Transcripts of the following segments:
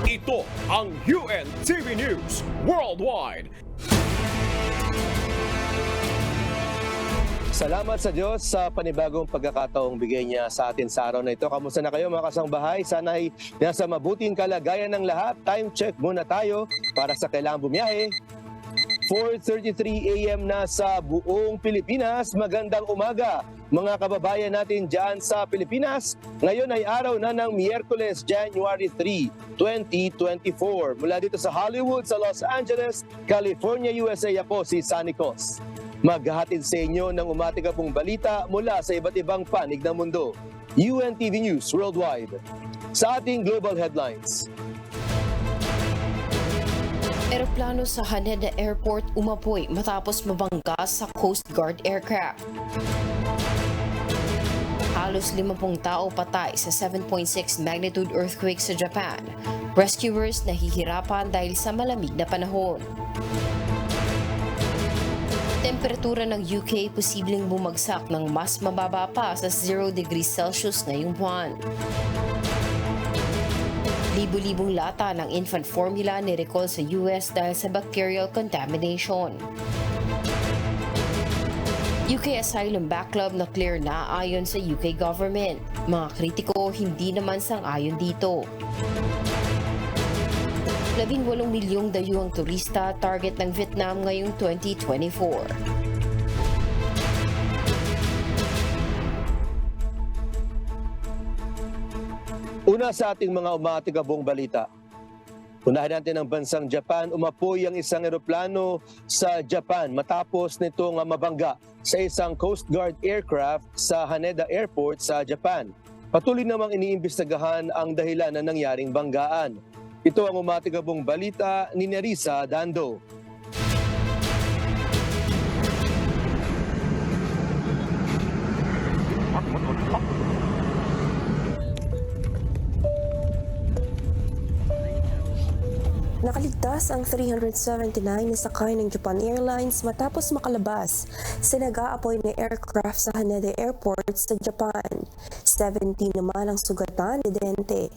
Ito ang UNTV News Worldwide. Salamat sa Diyos sa panibagong pagkakataong bigay niya sa atin sa araw na ito. Kamusta na kayo mga kasangbahay? Sana ay nasa mabuting kalagayan ng lahat. Time check muna tayo para sa kailangang bumiyahe. 4:33 AM na sa buong Pilipinas. Magandang umaga mga kababayan natin dyan sa Pilipinas. Ngayon ay araw na ng Miyerkules, January 3, 2024. Mula dito sa Hollywood, sa Los Angeles, California, USA, ako si Sunny Cos. Maghahatid sa inyo ng umatigabong balita mula sa iba't ibang panig ng mundo. UNTV News Worldwide. Sa ating global headlines. Eroplano sa Haneda Airport umapoy matapos mabangga sa Coast Guard aircraft. Halos 50 tao patay sa 7.6 magnitude earthquake sa Japan. Rescuers nahihirapan dahil sa malamig na panahon. Temperatura ng UK posibleng bumagsak ng mas mababa pa sa 0 degrees Celsius ngayong buwan. Libu-libong lata ng infant formula ni-recall sa US dahil sa bacterial contamination. UK asylum backlog na clear na ayon sa UK government. Mga kritiko hindi naman sang-ayon dito. 18 milyong dayuhang turista target ng Vietnam ngayong 2024. Una sa ating mga umatigabong balita. Unahin natin ang bansang Japan. Umapoy ang isang eroplano sa Japan matapos nitong mabangga sa isang Coast Guard aircraft sa Haneda Airport sa Japan. Patuloy namang iniimbestigahan ang dahilan ng nangyaring banggaan. Ito ang umatigabong balita ni Nerissa Dando. Nakaligtas ang 379 na sakay ng Japan Airlines matapos makalabas sa nag-aapoy na aircraft sa Haneda Airport sa Japan. 17 naman ang sugatan ni Dente.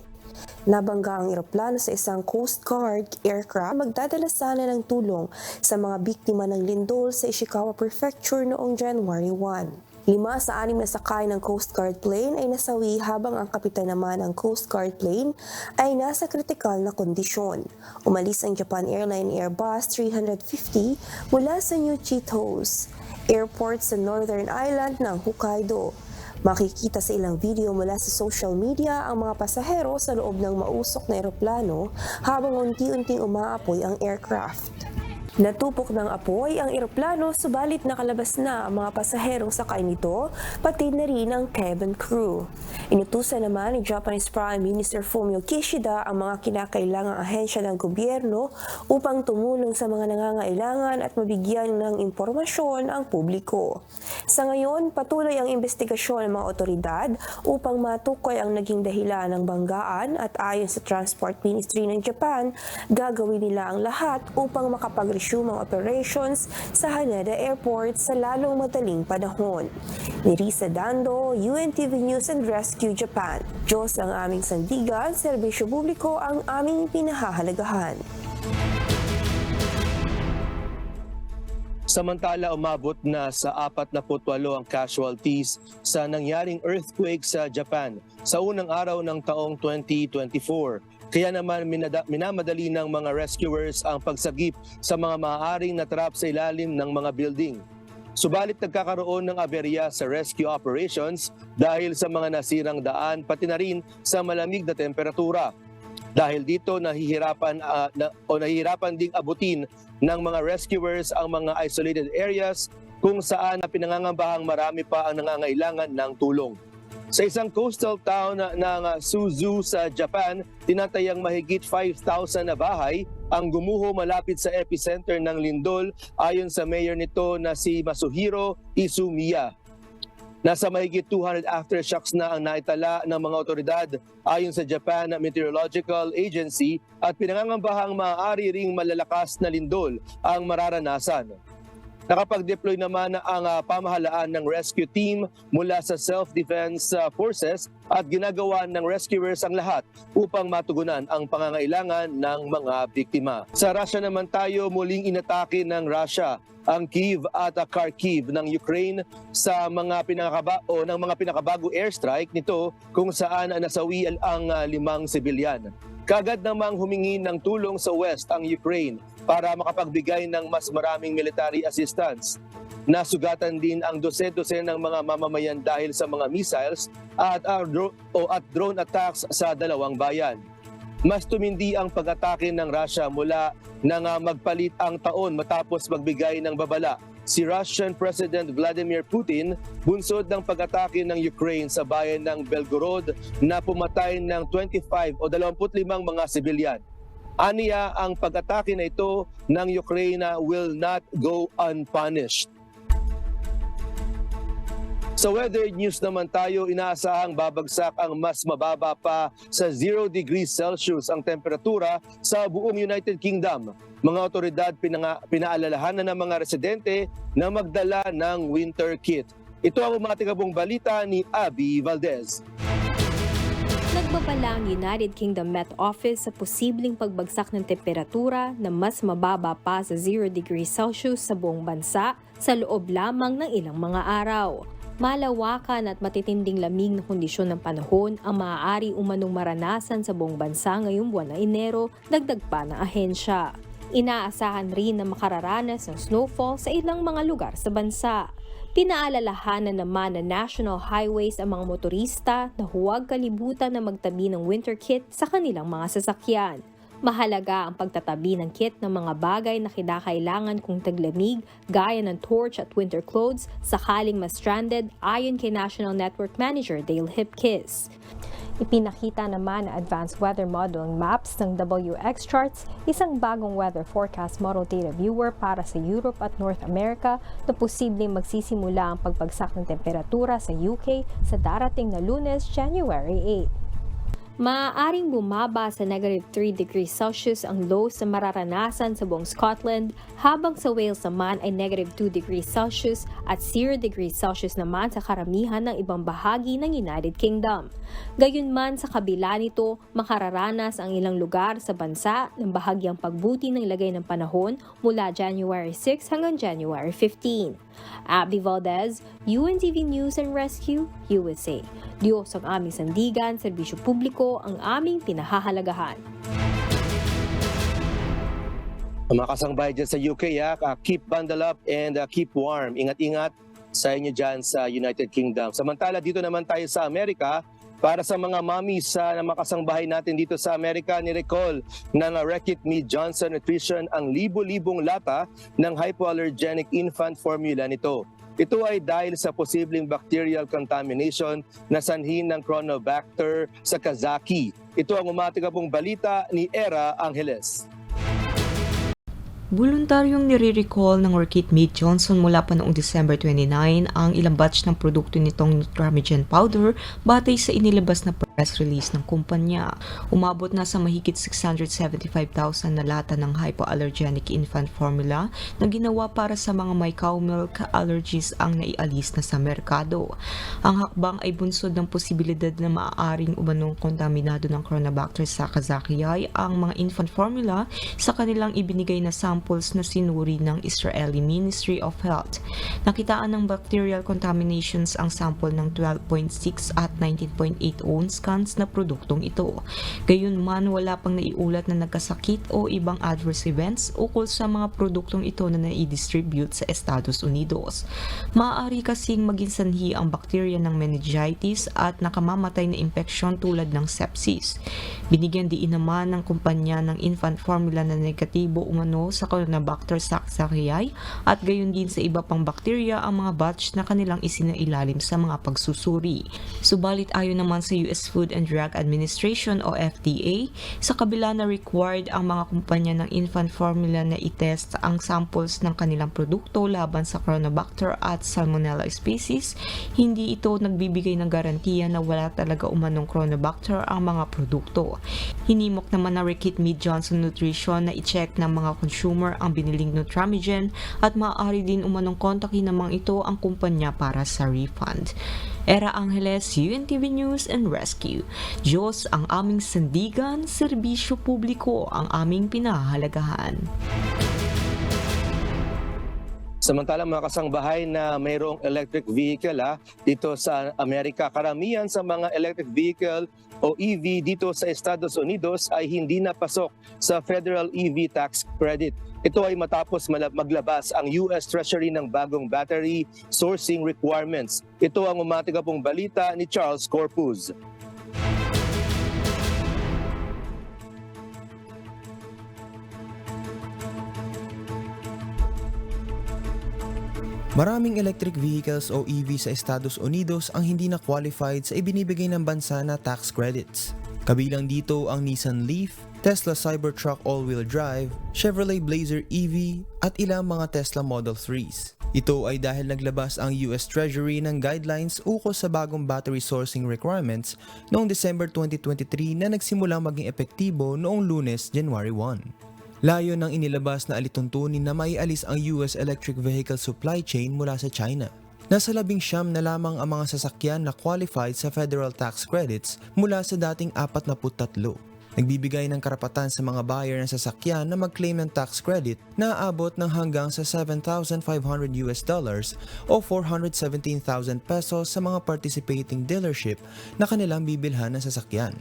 Nabangga ang eroplano sa isang Coast Guard aircraft magdadala sana ng tulong sa mga biktima ng lindol sa Ishikawa Prefecture noong January 1. 5 sa 6 na sakay ng Coast Guard plane ay nasawi habang ang kapitan naman ng Coast Guard plane ay nasa kritikal na kondisyon. Umalis ang Japan Airlines Airbus 350 mula sa New Chitos Airport sa Northern Island ng Hokkaido. Makikita sa ilang video mula sa social media ang mga pasahero sa loob ng mausok na eroplano habang unti-unting umaapoy ang aircraft. Natupok ng apoy ang eroplano subalit nakalabas na ang mga pasaherong sakay nito pati na rin ang cabin crew. Inutusan naman ni Japanese Prime Minister Fumio Kishida ang mga kinakailangang ahensya ng gobyerno upang tumulong sa mga nangangailangan at mabigyan ng impormasyon ang publiko. Sa ngayon, patuloy ang investigasyon ng mga otoridad upang matukoy ang naging dahilan ng banggaan at ayon sa Transport Ministry ng Japan, gagawin nila ang lahat upang makapag-resume ang operations sa Haneda Airport sa lalong madaling panahon. Nerissa Dando, UNTV News and Rescue Japan. Diyos ang aming sandigan, serbisyo publiko ang aming pinahahalagahan. Samantala, umabot na sa 48 ang casualties sa nangyaring earthquake sa Japan sa unang araw ng taong 2024. Kaya naman minamadali ng mga rescuers ang pagsagip sa mga maaaring natrap sa ilalim ng mga building. Subalit nagkakaroon ng aberya sa rescue operations dahil sa mga nasirang daan pati na rin sa malamig na temperatura. Dahil dito nahihirapan ding abutin ng mga rescuers ang mga isolated areas kung saan pinangangambahang marami pa ang nangangailangan ng tulong. Sa isang coastal town ng Suzu sa Japan, tinatayang mahigit 5,000 na bahay ang gumuho malapit sa epicenter ng lindol ayon sa mayor nito na si Masuhiro Izumiya. Nasa mahigit 200 aftershocks na ang naitala ng mga otoridad ayon sa Japan Meteorological Agency at pinangangambahang maaari ring malalakas na lindol ang mararanasan. Nakapag-deploy naman ang pamahalaan ng rescue team mula sa self-defense forces at ginagawa ng rescuers ang lahat upang matugunan ang pangangailangan ng mga biktima. Sa Russia naman tayo, muling inatake ng Russia ang Kyiv at Kharkiv ng Ukraine sa mga pinakabagong airstrike nito kung saan nasawi ang 5 sibilyan. Kagad namang humingi ng tulong sa West ang Ukraine para makapagbigay ng mas maraming military assistance. Nasugatan din ang dose-dose ng mga mamamayan dahil sa mga missiles at drone attacks sa dalawang bayan. Mas tumindi ang pag-atake ng Russia mula nang magpalit ang taon matapos magbigay ng babala. Si Russian President Vladimir Putin bunsod ng pag-atake ng Ukraine sa bayan ng Belgorod na pumatay ng 25 o 25 mga sibilyan. Aniya, ang pag-atake na ito ng Ukraine will not go unpunished. Sa weather news naman tayo, inaasahang babagsak ang mas mababa pa sa 0 degrees Celsius ang temperatura sa buong United Kingdom. Mga otoridad pinaalalahanan ng mga residente na magdala ng winter kit. Ito ang umatikabong balita ni Abby Valdez. Nagbabala ang United Kingdom Met Office sa posibleng pagbagsak ng temperatura na mas mababa pa sa 0 degrees Celsius sa buong bansa sa loob lamang ng ilang mga araw. Malawakan at matitinding lamig na kondisyon ng panahon ang maaari umanong maranasan sa buong bansa ngayong buwan ng Enero, dagdag pa ng ahensya. Inaasahan rin na makararanas ng snowfall sa ilang mga lugar sa bansa. Pinaalalahanan naman ng National Highways ang mga motorista na huwag kalibutan na magtabi ng winter kit sa kanilang mga sasakyan. Mahalaga ang pagtatabi ng kit ng mga bagay na kinakailangan kung taglamig gaya ng torch at winter clothes sakaling ma-stranded ayon kay National Network Manager Dale Hipkiss. Ipinakita naman na advanced weather modeling maps ng WX Charts, isang bagong weather forecast model data viewer para sa Europe at North America na posibleng magsisimula ang pagbagsak ng temperatura sa UK sa darating na Lunes, January 8. Maaaring bumaba sa -3 degrees Celsius ang lows na mararanasan sa buong Scotland, habang sa Wales naman ay -2 degrees Celsius at 0 degrees Celsius naman sa karamihan ng ibang bahagi ng United Kingdom. Gayunman sa kabila nito, makararanas ang ilang lugar sa bansa ng bahagyang pagbuti ng lagay ng panahon mula January 6 hanggang January 15. Abby Valdez, UNTV News and Rescue, USA. Diyos ang aming sandigan, serbisyo publiko ang aming pinahahalagahan. Mga kasangbahay dyan sa UK, keep bundle up and keep warm. Ingat-ingat sa inyo dyan sa United Kingdom. Samantala, dito naman tayo sa Amerika. Para sa mga mommies na makasangbahay natin dito sa Amerika, ni-recall ng Reckitt Mead Johnson Nutrition ang libo-libong lata ng hypoallergenic infant formula nito. Ito ay dahil sa posibleng bacterial contamination na sanhi ng Chronobacter sakazaki. Ito ang umatikabong balita ni Era Angeles. Voluntaryong nire-recall ng Reckitt Mead Johnson mula pa noong December 29 ang ilang batch ng produkto nitong Nutramigen powder batay sa inilabas na press release ng kumpanya. Umabot na sa mahigit 675,000 na lata ng hypoallergenic infant formula na ginawa para sa mga may cow milk allergies ang naialis na sa merkado. Ang hakbang ay bunsod ng posibilidad na maaaring umanong kontaminado ng Chronobacter sakazaki ang mga infant formula sa kanilang ibinigay na samples na sinuri ng Israeli Ministry of Health. Nakitaan ng bacterial contaminations ang sample ng 12.6 at 19.8 ounce cans na produktong ito. Gayunman, wala pang naiulat na nagkasakit o ibang adverse events ukol sa mga produktong ito na nai-distribute sa Estados Unidos. Maaari kasing maging sanhi ang bakterya ng meningitis at nakamamatay na impeksyon tulad ng sepsis. Binigyan diin naman ng kumpanya ng infant formula na negatibo umano sa Chronobacter sakazaki at gayon din sa iba pang bakterya ang mga batch na kanilang isinailalim sa mga pagsusuri. Subalit ayon naman sa US Food and Drug Administration o FDA, sa kabila na required ang mga kumpanya ng infant formula na itest ang samples ng kanilang produkto laban sa Chronobacter at Salmonella species, hindi ito nagbibigay ng garantiya na wala talaga umanong Chronobacter ang mga produkto. Hinimok naman na Reckitt Mead Johnson Nutrition na i-check ng mga consumer ang biniling Nutramigen at maaari din umanong kontakin namang ito ang kumpanya para sa refund. Era Angeles, UNTV News and Rescue. Diyos ang aming sandigan, serbisyo publiko ang aming pinahahalagahan. Samantalang mga kasangbahay na mayroong electric vehicle dito sa Amerika, karamihan sa mga electric vehicle o EV dito sa Estados Unidos ay hindi napasok sa Federal EV Tax Credit. Ito ay matapos maglabas ang US Treasury ng bagong battery sourcing requirements. Ito ang umatigapong balita ni Charles Corpuz. Maraming electric vehicles o EV sa Estados Unidos ang hindi na qualified sa ibinibigay ng bansa na tax credits. Kabilang dito ang Nissan Leaf, Tesla Cybertruck all-wheel drive, Chevrolet Blazer EV at ilang mga Tesla Model 3s. Ito ay dahil naglabas ang US Treasury ng guidelines ukol sa bagong battery sourcing requirements noong December 2023 na nagsimulang maging epektibo noong Lunes, January 1. Layo ng inilabas na alituntunin na maialis ang US electric vehicle supply chain mula sa China. Nasa 19 na lamang ang mga sasakyan na qualified sa federal tax credits mula sa dating 43. Nagbibigay ng karapatan sa mga buyer ng sasakyan na mag-claim ng tax credit na aabot ng hanggang sa $7,500 o 417,000 pesos sa mga participating dealership na kanilang bibilhan ng sasakyan.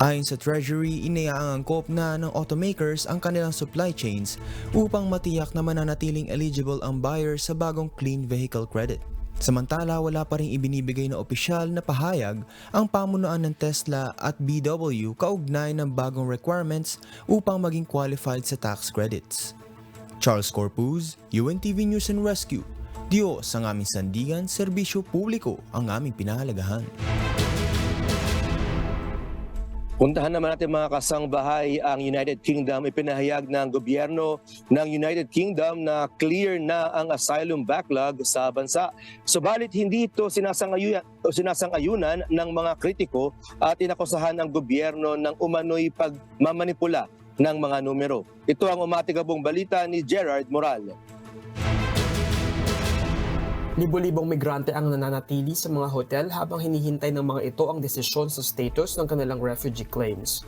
Ayon sa Treasury, inaangkop na ng automakers ang kanilang supply chains upang matiyak na mananatiling eligible ang buyer sa bagong clean vehicle credit. Samantala, wala pa rin ibinibigay na opisyal na pahayag ang pamunuan ng Tesla at VW kaugnay ng bagong requirements upang maging qualified sa tax credits. Charles Corpuz, UNTV News and Rescue. Diyos ang aming sandigan, serbisyo publiko ang aming pinahalagahan. Puntahan naman natin mga kasangbahay ang United Kingdom. Ipinahayag ng gobyerno ng United Kingdom na clear na ang asylum backlog sa bansa. Subalit hindi ito sinasang-ayunan ng mga kritiko at inakusahan ng gobyerno ng umano'y pagmamanipula ng mga numero. Ito ang umatigabong balita ni Gerard Moral. Libo-libong migrante ang nananatili sa mga hotel habang hinihintay ng mga ito ang desisyon sa status ng kanilang refugee claims.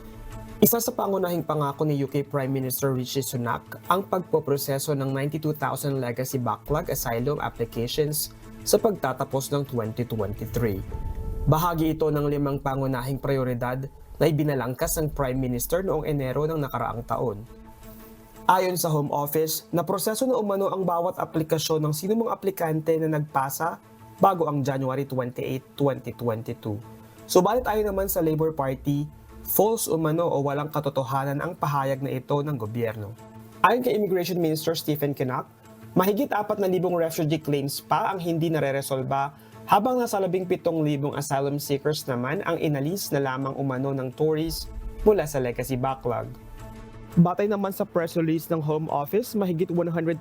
Isa sa pangunahing pangako ni UK Prime Minister Rishi Sunak ang pagpoproseso ng 92,000 legacy backlog asylum applications sa pagtatapos ng 2023. Bahagi ito ng 5 pangunahing prioridad na ibinalangkas ng Prime Minister noong Enero ng nakaraang taon. Ayon sa Home Office, naproseso na umano ang bawat aplikasyon ng sinumang aplikante na nagpasa bago ang January 28, 2022. Subalit ayon naman sa Labour Party, false umano o walang katotohanan ang pahayag na ito ng gobyerno. Ayon kay Immigration Minister Stephen Kinnock, mahigit 4,000 refugee claims pa ang hindi nareresolba habang nasa 17,000 asylum seekers naman ang inalis na lamang umano ng Tories mula sa legacy backlog. Batay naman sa press release ng Home Office, mahigit 112,000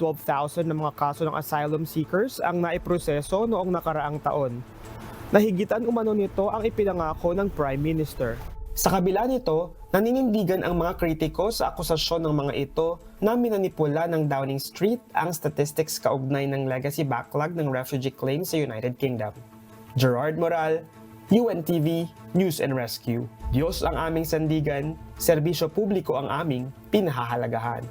na mga kaso ng asylum seekers ang naiproseso noong nakaraang taon. Nahigitan umano nito ang ipinangako ng Prime Minister. Sa kabila nito, naninindigan ang mga kritiko sa akusasyon ng mga ito na minanipula ng Downing Street ang statistics kaugnay ng legacy backlog ng refugee claims sa United Kingdom. Gerard Moral, UNTV News and Rescue. Diyos ang aming sandigan, serbisyo publiko ang aming pinahahalagahan.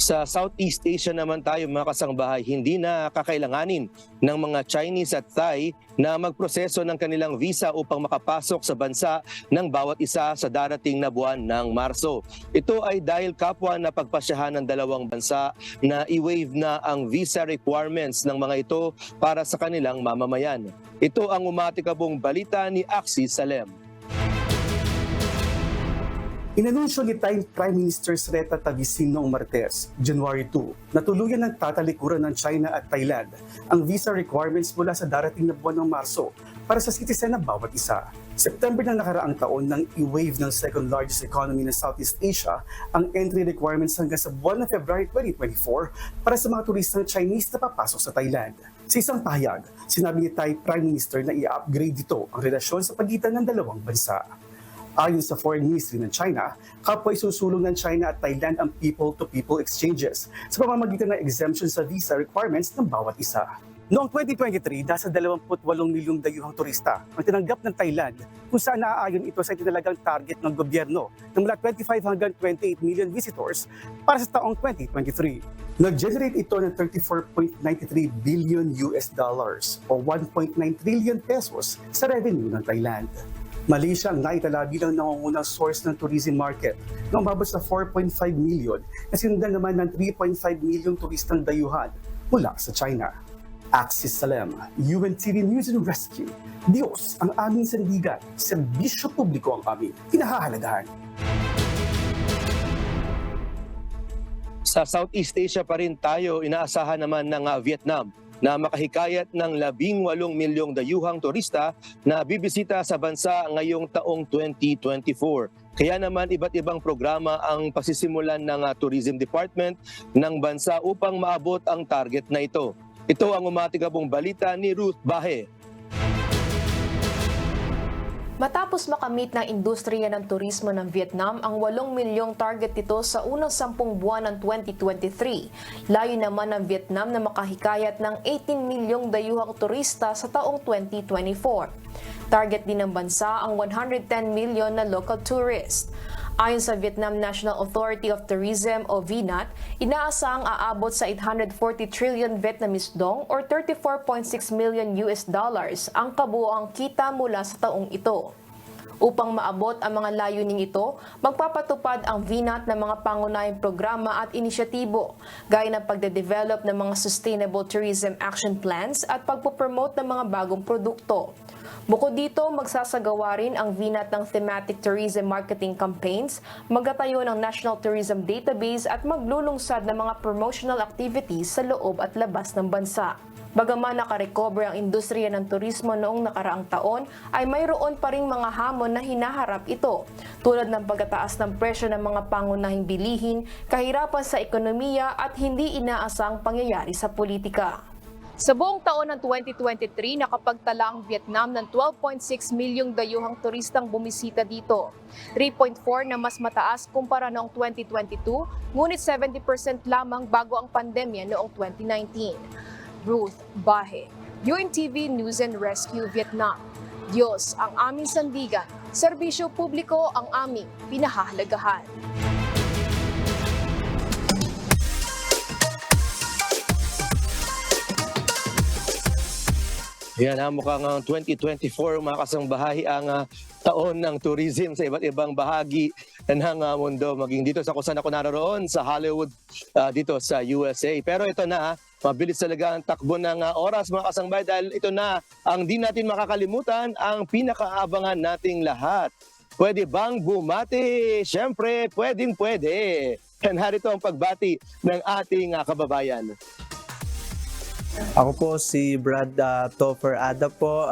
Sa Southeast Asia naman tayo mga kasangbahay, hindi na kakailanganin ng mga Chinese at Thai na magproseso ng kanilang visa upang makapasok sa bansa ng bawat isa sa darating na buwan ng Marso. Ito ay dahil kapwa na pagpasyahan ng dalawang bansa na i-waive na ang visa requirements ng mga ito para sa kanilang mamamayan. Ito ang umatikabong balita ni Axis Salem. Inanunsyo ni Prime Minister Sreta Thavisin noong Martes, January 2, na tuluyan ng tatalikuran ng China at Thailand ang visa requirements mula sa darating na buwan ng Marso para sa citizen ng bawat isa. September ng nakaraang taon nang i-wave ng second largest economy ng Southeast Asia ang entry requirements hanggang sa buwan ng February 2024 para sa mga turistang Chinese na papasok sa Thailand. Sa isang pahayag, sinabi ni Thai Prime Minister na i-upgrade dito ang relasyon sa pagitan ng dalawang bansa. Ayon sa Foreign Ministry ng China, kapwa isusulong ng China at Thailand ang people-to-people exchanges sa pamamagitan ng exemption sa visa requirements ng bawat isa. Noong 2023, nasa 28 milyong dayuhang turista ang tinanggap ng Thailand kung saan naaayon ito sa itinalagang target ng gobyerno ng mula 25 hanggang 28 million visitors para sa taong 2023. Nag-generate ito ng 34.93 billion US dollars o 1.9 trillion pesos sa revenue ng Thailand. Malaysia ang naitala bilang nangungunang source ng tourism market na umabot sa 4.5 million na sinundan naman ng 3.5 milyong turistang dayuhan mula sa China. Axis Salem, UNTV News and Rescue. Diyos ang aming sandigan, serbisyo publiko ang aming pinahahalagahan. Sa Southeast Asia pa rin tayo, inaasahan naman ng Vietnam na makahikayat ng 18 milyong dayuhang turista na bibisita sa bansa ngayong taong 2024. Kaya naman iba't ibang programa ang pasisimulan ng Tourism Department ng bansa upang maabot ang target na ito. Ito ang umatigabong balita ni Ruth Bahe. Matapos makamit ng industriya ng turismo ng Vietnam ang 8 milyong target nito sa unang 10 buwan ng 2023, layo naman ng Vietnam na makahikayat ng 18 milyong dayuhang turista sa taong 2024. Target din ng bansa ang 110 milyon na local tourists. Ayon sa Vietnam National Authority of Tourism o VNAT, inaasahang aabot sa 840 trillion Vietnamese dong or 34.6 million US dollars ang kabuoang kita mula sa taong ito. Upang maabot ang mga layuning ito, magpapatupad ang VNAT ng mga pangunahing programa at inisyatibo, gaya ng pagde-develop ng mga Sustainable Tourism Action Plans at pagpopromote ng mga bagong produkto. Bukod dito, magsasagawa rin ang VNAT ng thematic tourism marketing campaigns, magtatayo ng National Tourism Database at maglulungsad ng mga promotional activities sa loob at labas ng bansa. Bagaman nakarecover ang industriya ng turismo noong nakaraang taon, ay mayroon pa ring mga hamon na hinaharap ito, tulad ng pagtaas ng presyo ng mga pangunahing bilihin, kahirapan sa ekonomiya at hindi inaasang pangyayari sa politika. Sa buong taon ng 2023, nakapagtala ang Vietnam ng 12.6 milyong dayuhang turistang bumisita dito. 3.4 na mas mataas kumpara noong 2022, ngunit 70% lamang bago ang pandemya noong 2019. Ruth Bahe, UNTV News and Rescue Vietnam. Diyos ang aming sandigan, serbisyo publiko ang aming pinahahalagahan. Yan, mukhang 2024 mga kasangbahay ang taon ng tourism sa iba't ibang bahagi ng mundo. Maging dito sa kung saan ako naroon sa Hollywood, dito sa USA. Pero ito na, mabilis talaga ang takbo ng oras mga kasangbahay dahil ito na ang di natin makakalimutan, ang pinakaabangan nating lahat. Pwede bang bumati? Siyempre, pwedeng-pwede. And harito ang pagbati ng ating kababayan. Ako po si Brad Topher Ada po,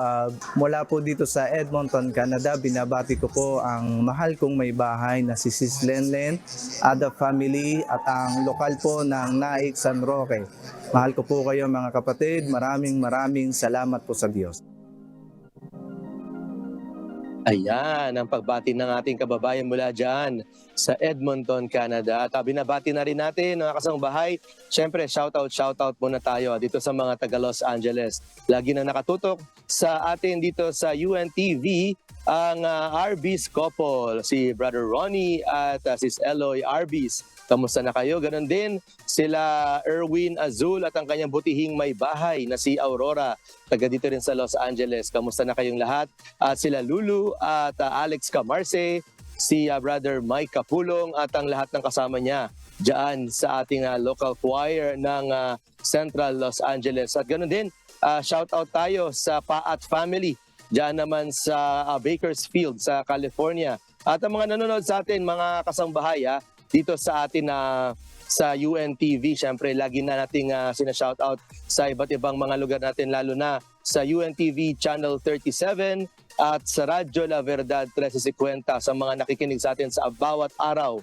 mula po dito sa Edmonton, Canada. Binabati ko po ang mahal kong may bahay na si Sis Lenlen, Ada family at ang lokal po ng Naik San Roque. Mahal ko po kayo mga kapatid, maraming salamat po sa Diyos. Ayan, ang pagbati ng ating kababayan mula dyan sa Edmonton, Canada. At binabati na rin natin mga kasangbahay. Siyempre, shoutout muna tayo dito sa mga taga Los Angeles. Lagi na nakatutok sa atin dito sa UNTV ang Arbis couple, si Brother Ronnie at Sis Eloy Arbis. Kamusta na kayo? Ganon din sila Erwin Azul at ang kanyang butihing may bahay na si Aurora. Taga dito rin sa Los Angeles. Kamusta na kayong lahat? At sila Lulu at Alex Camarce, si Brother Mike Capulong at ang lahat ng kasama niya dyan sa ating local choir ng Central Los Angeles. At ganon din, shout out tayo sa Paat family dyan naman sa Bakersfield sa California. At ang mga nanonood sa atin, mga kasangbahay, dito sa atin sa UNTV, syempre lagi na nating sinashoutout sa iba't ibang mga lugar natin, lalo na sa UNTV Channel 37, at sa Radyo La Verdad 1350 sa mga nakikinig sa atin sa bawat araw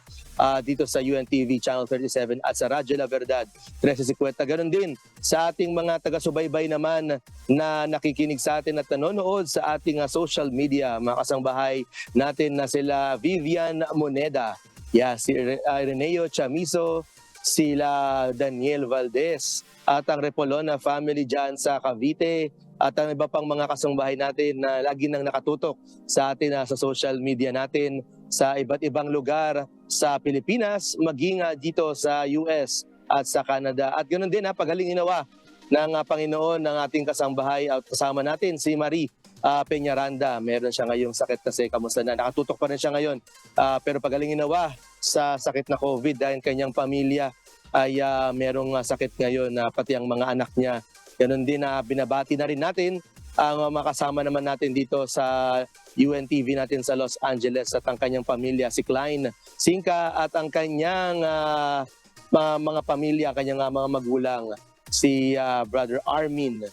dito sa UNTV Channel 37 at sa Radyo La Verdad 1350. Ganon din sa ating mga taga-subaybay naman na nakikinig sa atin at nanonood sa ating social media, mga kasangbahay natin na sila Vivian Moneda, si Reneo Chamizo, sila Daniel Valdez, at ang Repolona family dyan sa Cavite, at ang iba pang mga kasangbahay natin na lagi nang nakatutok sa atin sa social media natin sa iba't ibang lugar sa Pilipinas, maging dito sa US at sa Canada. At ganoon din pagaling ginawa ng Panginoon ng ating kasangbahay at kasama natin si Marie Peñaranda. Meron siya ngayong sakit kasi kamusta na. Nakatutok pa rin siya ngayon. Pero pagaling ginawa sa sakit na COVID dahil kanyang pamilya ay merong sakit ngayon pati ang mga anak niya. Ganon din binabati na rin natin ang makasama naman natin dito sa UNTV natin sa Los Angeles at ang kanyang pamilya, si Klein Singka at ang kanyang mga pamilya, kanyang mga magulang, si Brother Armin,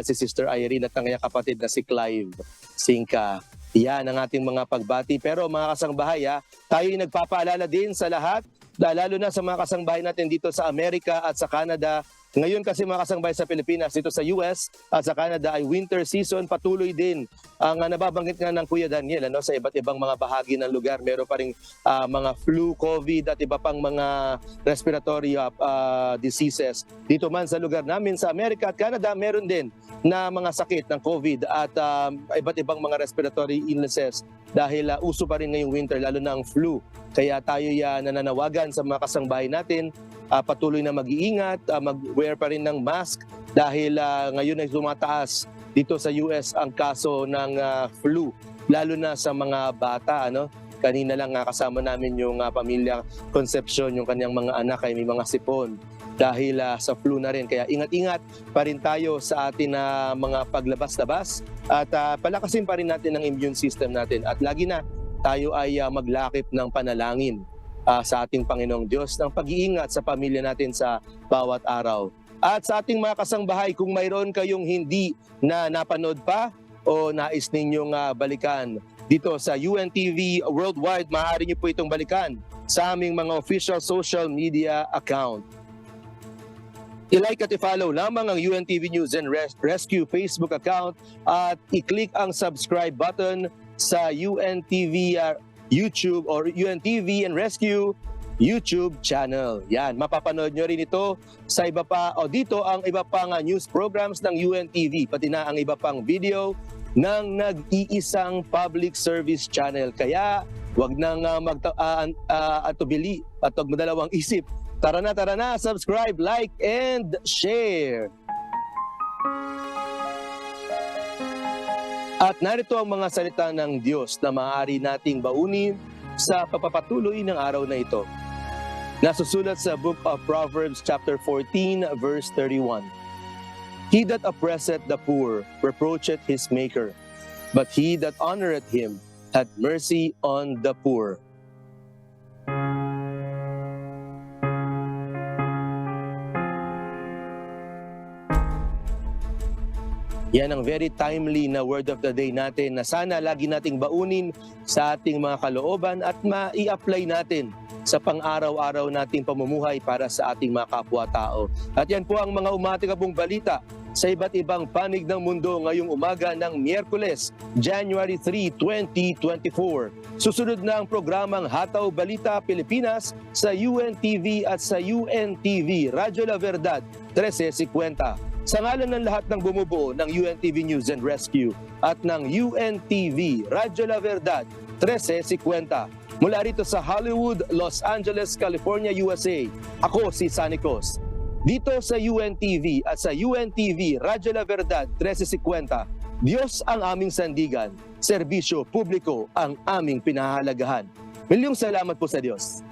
si Sister Irene at ang kanyang kapatid na si Clive Singka. Yan ang ating mga pagbati. Pero mga kasangbahay, tayo'y nagpapaalala din sa lahat, lalo na sa mga kasangbahay natin dito sa Amerika at sa Canada. Ngayon kasi mga kasangbahay sa Pilipinas, dito sa US at sa Canada ay winter season. Patuloy din ang nababanggit nga ng Kuya Daniel sa iba't ibang mga bahagi ng lugar. Meron pa ring mga flu, COVID at iba pang mga respiratory diseases. Dito man sa lugar namin sa Amerika at Canada, meron din na mga sakit ng COVID at iba't ibang mga respiratory illnesses dahil uso pa rin ngayong winter, lalo na ang flu. Kaya tayo nananawagan sa mga kasangbahay natin, patuloy na mag-iingat, mag-wear pa rin ng mask dahil ngayon ay tumataas dito sa US ang kaso ng flu, lalo na sa mga bata. Kanina lang kasama namin yung pamilya Concepcion, yung kanyang mga anak ay may mga sipon dahil sa flu na rin. Kaya ingat-ingat pa rin tayo sa atin na mga paglabas-labas at palakasin pa rin natin ang immune system natin at lagi na tayo ay maglakip ng panalangin sa ating Panginoong Diyos ng pag-iingat sa pamilya natin sa bawat araw. At sa ating mga kasangbahay, kung mayroon kayong hindi na napanood pa o nais ninyong balikan dito sa UNTV Worldwide, maaari niyo po itong balikan sa aming mga official social media account. I-like at i-follow lamang ang UNTV News and Rescue Facebook account at i-click ang subscribe button sa UNTV YouTube or UNTV and Rescue YouTube channel. Yan, mapapanood nyo rin ito sa iba pa o dito ang iba pang news programs ng UNTV, pati na ang iba pang video ng nag-iisang public service channel. Kaya wag nang atubili at wag madalawang isip. Tara na, subscribe, like, and share. At narito ang mga salita ng Diyos na maaari nating baunin sa pagpapatuloy ng araw na ito. Nasusulat sa Book of Proverbs chapter 14 verse 31. He that oppresseth the poor reproacheth his maker, but he that honoreth him hath mercy on the poor. Yan ang very timely na word of the day natin na sana lagi nating baunin sa ating mga kalooban at mai-apply natin sa pang-araw-araw nating pamumuhay para sa ating mga kapwa-tao. At yan po ang mga umatikabong balita sa iba't ibang panig ng mundo ngayong umaga ng Miyerkules, January 3, 2024. Susunod na ang programang Hataw Balita Pilipinas sa UNTV at sa UNTV Radyo La Verdad 1350. Sa ngalan ng lahat ng bumubuo ng UNTV News and Rescue at ng UNTV Radyo La Verdad 1350, mula rito sa Hollywood, Los Angeles, California, USA, ako si Sunny Cos. Dito sa UNTV at sa UNTV Radyo La Verdad 1350, Diyos ang aming sandigan, serbisyo publiko ang aming pinahahalagahan. Milyong salamat po sa Diyos.